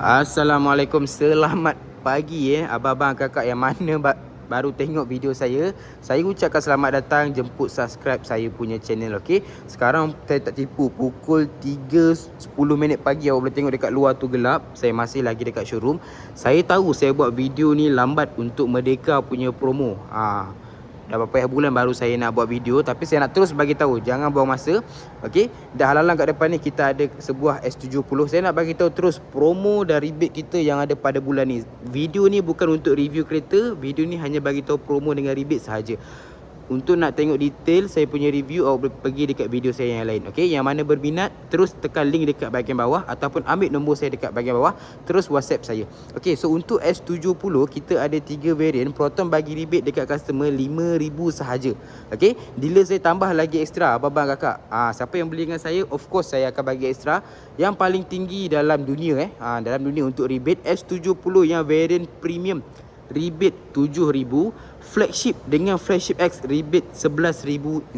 Assalamualaikum, selamat pagi abang-abang kakak yang mana baru tengok video saya. Saya ucapkan selamat datang, jemput subscribe saya punya channel, okey. Sekarang saya tak tipu, pukul 3.10 pagi awak boleh tengok dekat luar tu gelap. Saya masih lagi dekat showroom. Saya tahu saya buat video ni lambat untuk Merdeka punya promo. Dah berapa bulan baru saya nak buat video, tapi saya nak terus bagi tahu, jangan buang masa. Okey, dah halalan kat depan ni kita ada sebuah S70. Saya nak bagi tahu terus promo dan rebate kita yang ada pada bulan ni. Video ni bukan untuk review kereta, video ni hanya bagi tahu promo dengan rebate sahaja. Untuk nak tengok detail saya punya review, awak boleh pergi dekat video saya yang lain. Okey, yang mana berminat terus tekan link dekat bahagian bawah ataupun ambil nombor saya dekat bahagian bawah, terus WhatsApp saya. Okey, so untuk S70 kita ada 3 variant. Proton bagi rebate dekat customer 5,000 sahaja. Okey, dealer saya tambah lagi ekstra abang-abang kakak. Siapa yang beli dengan saya, of course saya akan bagi ekstra yang paling tinggi dalam dunia dalam dunia untuk rebate. S70 yang variant premium rebate 7,000, flagship dengan flagship X rebate 11,500.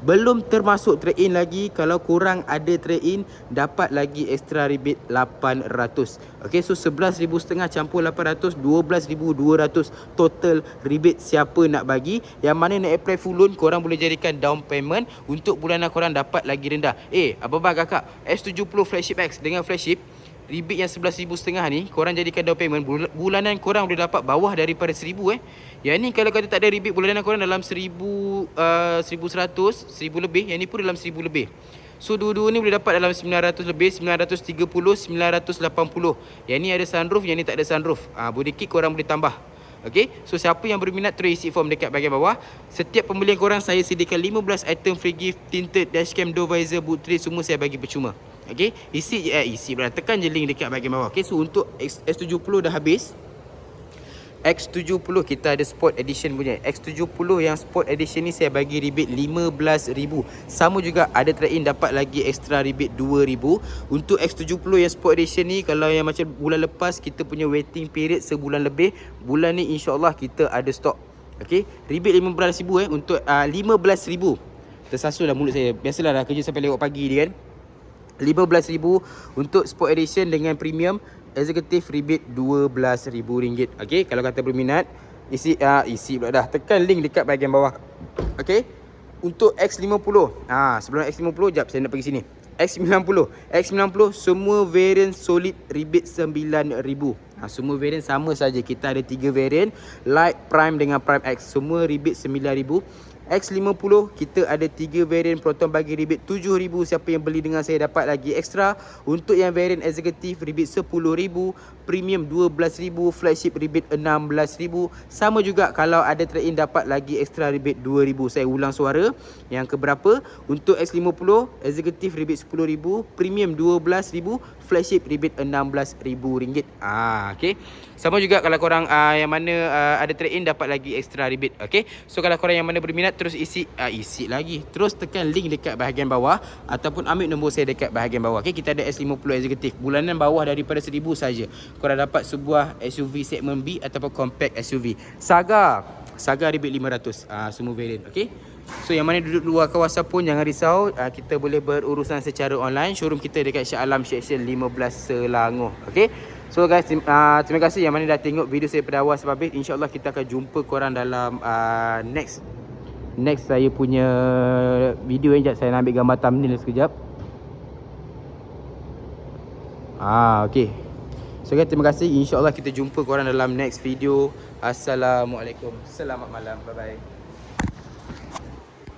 Belum termasuk trade-in lagi. Kalau korang ada trade-in, dapat lagi extra rebate 800. Okey, so 11,500 campur 800, 12,200 total rebate. Siapa nak bagi, yang mana nak apply full loan, korang boleh jadikan down payment untuk bulanan korang dapat lagi rendah. Abang-abang kakak, S70 flagship X dengan flagship rebate yang 11,500 ni, korang jadikan down payment, bulanan korang boleh dapat bawah daripada 1,000. Yang ni kalau kata tak ada rebate, bulanan korang dalam 1,100, 1,000 lebih. Yang ni pun dalam 1,000 lebih. So dua-dua ni boleh dapat dalam 900 lebih, 930, 980. Yang ni ada sunroof, yang ni tak ada sunroof. Body kit korang boleh tambah. Okey, so siapa yang berminat terus isi form dekat bahagian bawah. Setiap pembelian korang saya sediakan 15 item free gift, tinted, dashcam, door visor, boot tray, semua saya bagi percuma. Okey, tekan je link dekat bahagian bawah. Okey, so untuk S70 dah habis. X70 kita ada Sport Edition punya. X70 yang Sport Edition ni saya bagi rebate 15,000. Sama juga ada trade-in, dapat lagi extra rebate 2,000. Untuk X70 yang Sport Edition ni, kalau yang macam bulan lepas kita punya waiting period sebulan lebih, bulan ni insya-Allah kita ada stok. Okey, rebate 15,000 untuk 15,000. Tersasul lah mulut saya. Biasalah dah kerja sampai lewat pagi dia kan. 15,000 untuk Sport Edition dengan premium. Executive rebate RM12,000. Okey, kalau kata berminat, isi pula dah. Tekan link dekat bahagian bawah. Okey. Untuk X50. Sebelum X50, jap saya nak pergi sini. X90 semua variant solid rebate 9,000. Semua variant sama saja. Kita ada 3 variant, Light, Prime dengan Prime X. Semua rebate 9,000. X50 kita ada 3 variant. Proton bagi rebate 7,000. Siapa yang beli dengan saya dapat lagi ekstra. Untuk yang variant executive rebate 10,000, premium 12,000, flagship rebate 16,000. Sama juga kalau ada trade-in dapat lagi ekstra rebate 2,000. Saya ulang suara yang keberapa. Untuk X50 executive rebate 10,000, premium 12,000, flagship rebate RM16,000. Okey. Sama juga kalau korang yang mana ada trade-in dapat lagi extra rebate. Okey. So kalau korang yang mana berminat, terus isi lagi. Terus tekan link dekat bahagian bawah ataupun ambil nombor saya dekat bahagian bawah. Okey, kita ada S50 executive. Bulanan bawah daripada 1,000 saja. Korang dapat sebuah SUV segmen B ataupun compact SUV. Saga rebate 500. Semua variant. Okey. So yang mana duduk luar kawasan pun jangan risau, kita boleh berurusan secara online. Showroom kita dekat Shah Alam Section 15 Selangor. Okey. So guys, terima kasih yang mana dah tengok video saya pada awal sampai habis. InsyaAllah kita akan jumpa korang dalam next saya punya video. Sekejap saya nak ambil gambar thumbnail sekejap. Okey. So guys, terima kasih. InsyaAllah kita jumpa korang dalam next video. Assalamualaikum. Selamat malam. Bye bye.